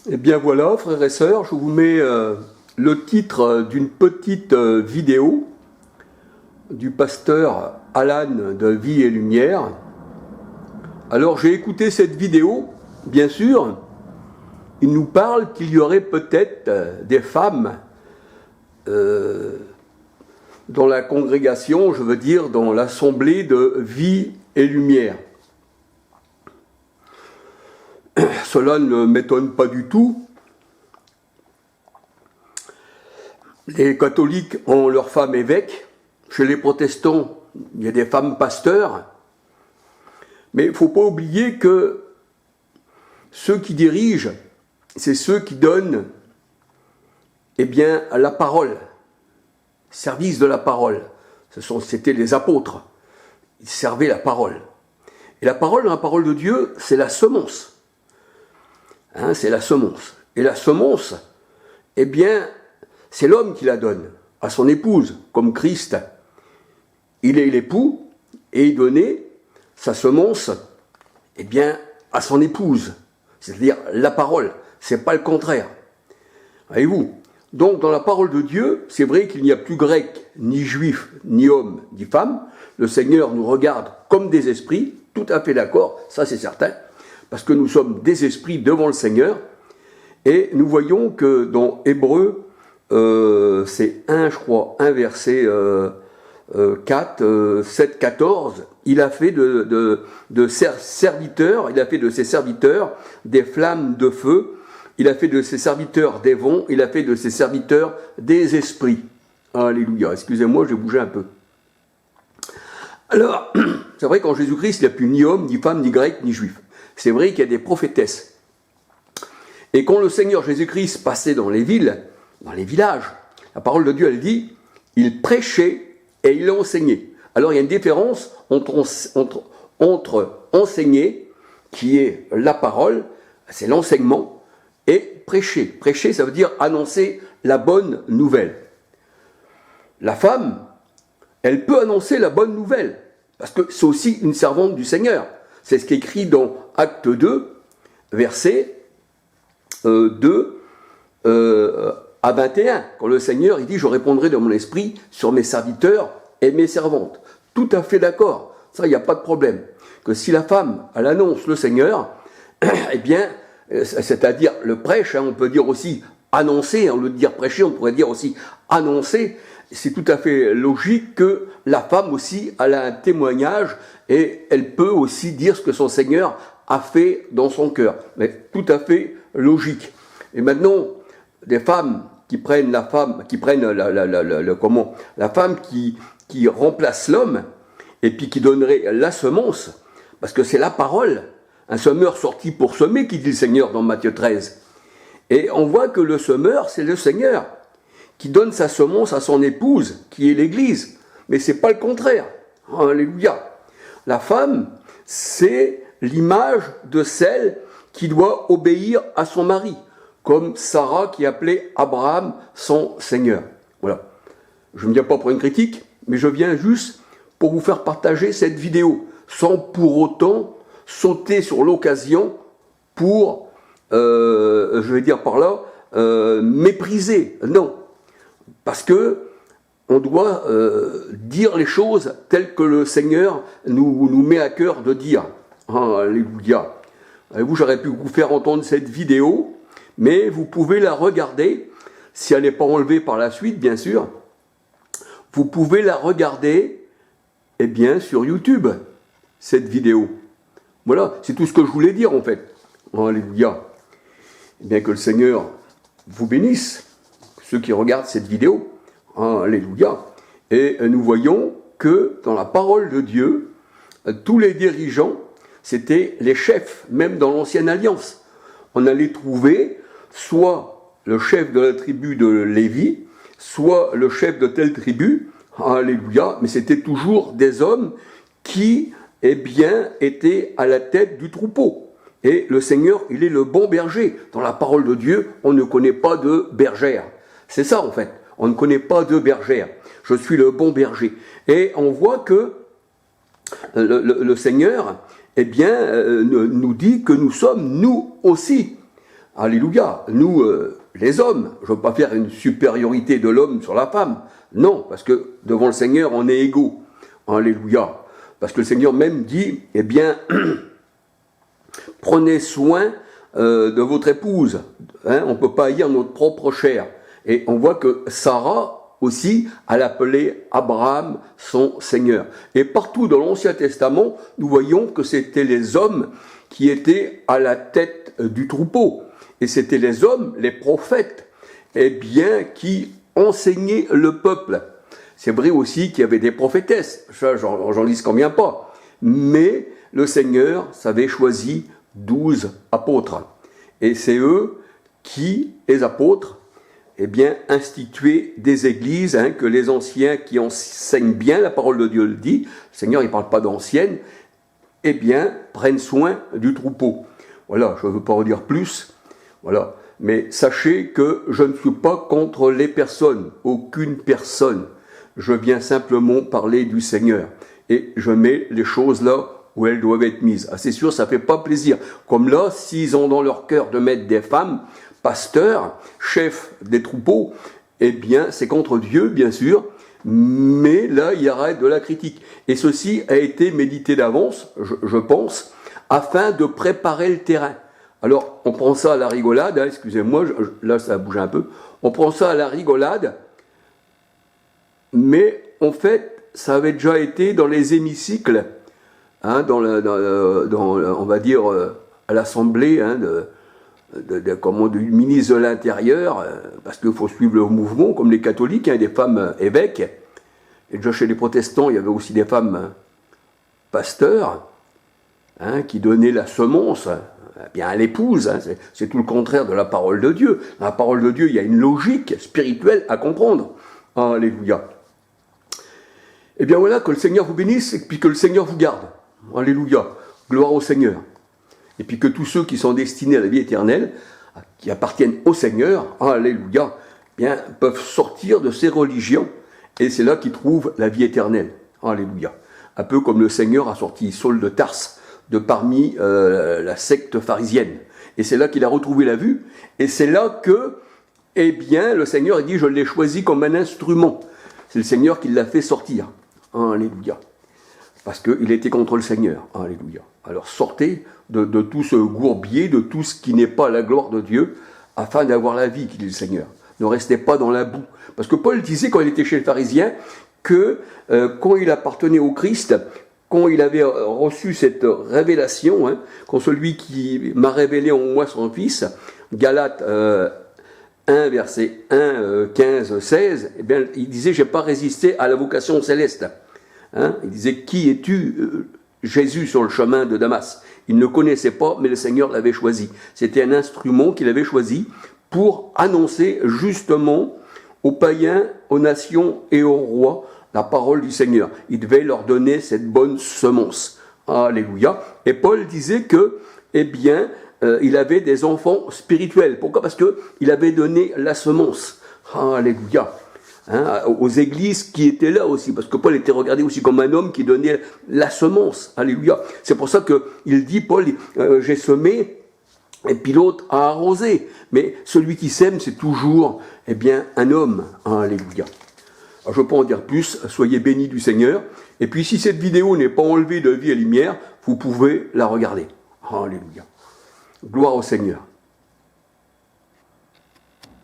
Eh bien voilà, frères et sœurs, je vous mets le titre d'une petite vidéo du pasteur Alan de Vie et Lumière. Alors j'ai écouté cette vidéo, bien sûr, il nous parle qu'il y aurait peut-être des femmes dans la congrégation, je veux dire dans l'assemblée de Vie et Lumière. Cela ne m'étonne pas du tout. Les catholiques ont leurs femmes évêques. Chez les protestants, il y a des femmes pasteurs. Mais il ne faut pas oublier que ceux qui dirigent, c'est ceux qui donnent la parole, service de la parole. C'était les apôtres. Ils servaient la parole. Et la parole de Dieu, c'est la semence. C'est la semence. Et la semence, c'est l'homme qui la donne à son épouse, comme Christ. Il est l'époux et il donnait sa semence, à son épouse. C'est-à-dire la parole. C'est pas le contraire. Voyez-vous? Donc, dans la parole de Dieu, c'est vrai qu'il n'y a plus grec, ni juif, ni homme, ni femme. Le Seigneur nous regarde comme des esprits, tout à fait d'accord, ça c'est certain. Parce que nous sommes des esprits devant le Seigneur, et nous voyons que dans Hébreux, c'est 1 verset 7, 14, il a fait de serviteurs, il a fait de ses serviteurs des flammes de feu, il a fait de ses serviteurs des vents, il a fait de ses serviteurs des esprits. Alléluia, excusez-moi, j'ai bougé un peu. Alors, c'est vrai qu'en Jésus-Christ, il n'y a plus ni homme, ni femme, ni grec, ni juif. C'est vrai qu'il y a des prophétesses. Et quand le Seigneur Jésus-Christ passait dans les villes, dans les villages, la parole de Dieu, elle dit, il prêchait et il enseignait. Alors il y a une différence entre enseigner, qui est la parole, c'est l'enseignement, et prêcher. Prêcher, ça veut dire annoncer la bonne nouvelle. La femme, elle peut annoncer la bonne nouvelle, parce que c'est aussi une servante du Seigneur. C'est ce qui est écrit dans Acte 2, verset 2 à 21, quand le Seigneur il dit « Je répondrai de mon esprit sur mes serviteurs et mes servantes ». Tout à fait d'accord, ça il n'y a pas de problème. Que si la femme, elle annonce le Seigneur, c'est-à-dire le prêche, on peut dire aussi annoncer, au lieu de dire prêcher, on pourrait dire aussi annoncer, c'est tout à fait logique que la femme aussi, elle a un témoignage et elle peut aussi dire ce que son Seigneur a fait dans son cœur. Mais tout à fait logique. Et maintenant, des femmes qui prennent la femme, la femme qui remplace l'homme et puis qui donnerait la semence, parce que c'est la parole, un semeur sorti pour semer, qui dit le Seigneur dans Matthieu 13. Et on voit que le semeur, c'est le Seigneur qui donne sa semence à son épouse, qui est l'Église. Mais c'est pas le contraire. Alléluia. La femme, c'est l'image de celle qui doit obéir à son mari, comme Sarah qui appelait Abraham son Seigneur. Voilà. Je ne viens pas pour une critique, mais je viens juste pour vous faire partager cette vidéo, sans pour autant sauter sur l'occasion pour, je vais dire par là, mépriser. Non. Parce que on doit dire les choses telles que le Seigneur nous met à cœur de dire. Alléluia. Vous, j'aurais pu vous faire entendre cette vidéo, mais vous pouvez la regarder, si elle n'est pas enlevée par la suite, bien sûr. Vous pouvez la regarder, sur YouTube, cette vidéo. Voilà, c'est tout ce que je voulais dire, en fait. Alléluia. Eh bien, que le Seigneur vous bénisse, ceux qui regardent cette vidéo. Alléluia. Et nous voyons que dans la parole de Dieu, tous les dirigeants, c'était les chefs, même dans l'Ancienne Alliance. On allait trouver soit le chef de la tribu de Lévi, soit le chef de telle tribu, alléluia, mais c'était toujours des hommes qui, étaient à la tête du troupeau. Et le Seigneur, il est le bon berger. Dans la parole de Dieu, on ne connaît pas de bergère. C'est ça, en fait. On ne connaît pas de bergère. Je suis le bon berger. Et on voit que le Seigneur, nous dit que nous sommes, nous aussi, Alléluia. Nous, les hommes, je ne veux pas faire une supériorité de l'homme sur la femme. Non, parce que devant le Seigneur, on est égaux. Alléluia. Parce que le Seigneur même dit, eh bien, prenez soin de votre épouse. Hein, on ne peut pas haïr notre propre chair. Et on voit que Sarah aussi, elle appelait Abraham son Seigneur. Et partout dans l'Ancien Testament, nous voyons que c'était les hommes qui étaient à la tête du troupeau. Et c'était les hommes, les prophètes, eh bien, qui enseignaient le peuple. C'est vrai aussi qu'il y avait des prophétesses, ça j'en dis combien pas. Mais le Seigneur avait choisi 12 apôtres. Et c'est eux qui, les apôtres, eh bien, instituaient des églises, hein, que les anciens qui enseignent bien, la parole de Dieu le dit, le Seigneur il ne parle pas d'anciennes, eh bien, prennent soin du troupeau. Voilà, je ne veux pas en dire plus. Voilà. Mais sachez que je ne suis pas contre les personnes, aucune personne. Je viens simplement parler du Seigneur. Et je mets les choses là où elles doivent être mises. Ah, c'est sûr, ça ne fait pas plaisir. Comme là, s'ils ont dans leur cœur de mettre des femmes, pasteurs, chefs des troupeaux, eh bien, c'est contre Dieu, bien sûr. Mais là, il y aurait de la critique. Et ceci a été médité d'avance, je pense, afin de préparer le terrain. Alors, on prend ça à la rigolade, hein, excusez-moi, là ça a bougé un peu, on prend ça à la rigolade, mais en fait, ça avait déjà été dans les hémicycles, hein, on va dire, à l'Assemblée, hein, du ministre de l'Intérieur, parce qu'il faut suivre le mouvement, comme les catholiques, hein, des femmes évêques, et déjà chez les protestants, il y avait aussi des femmes pasteurs, hein, qui donnaient la semence, bien à l'épouse, hein, c'est tout le contraire de la parole de Dieu. Dans la parole de Dieu, il y a une logique spirituelle à comprendre. Alléluia. Eh bien voilà, que le Seigneur vous bénisse et puis que le Seigneur vous garde. Alléluia. Gloire au Seigneur. Et puis que tous ceux qui sont destinés à la vie éternelle, qui appartiennent au Seigneur, alléluia, bien, peuvent sortir de ces religions et c'est là qu'ils trouvent la vie éternelle. Alléluia. Un peu comme le Seigneur a sorti Saul de Tarse de parmi la secte pharisienne. Et c'est là qu'il a retrouvé la vue, et c'est là que, eh bien, le Seigneur dit, je l'ai choisi comme un instrument. C'est le Seigneur qui l'a fait sortir. Alléluia. Parce qu'il était contre le Seigneur. Alléluia. Alors sortez de tout ce gourbier, de tout ce qui n'est pas la gloire de Dieu, afin d'avoir la vie, qui dit le Seigneur. Ne restez pas dans la boue. Parce que Paul disait, quand il était chez le pharisien, que quand il appartenait au Christ, quand il avait reçu cette révélation, hein, quand celui qui m'a révélé en moi son Fils, Galates 1, verset 1, 15, 16, eh bien, il disait, j'ai pas résisté à la vocation céleste. Hein, il disait, qui es-tu, Jésus, sur le chemin de Damas? Il ne le connaissait pas, mais le Seigneur l'avait choisi. C'était un instrument qu'il avait choisi pour annoncer justement aux païens, aux nations et aux rois la parole du Seigneur. Il devait leur donner cette bonne semence. Alléluia. Et Paul disait que, eh bien, il avait des enfants spirituels. Pourquoi? Parce qu'il avait donné la semence. Alléluia. Hein, aux églises qui étaient là aussi. Parce que Paul était regardé aussi comme un homme qui donnait la semence. Alléluia. C'est pour ça qu'il dit, Paul, j'ai semé, et puis l'autre a arrosé. Mais celui qui sème, c'est toujours, eh bien, un homme. Alléluia. Alors, je ne peux pas en dire plus, soyez bénis du Seigneur. Et puis si cette vidéo n'est pas enlevée de Vie et Lumière, vous pouvez la regarder. Alléluia. Gloire au Seigneur.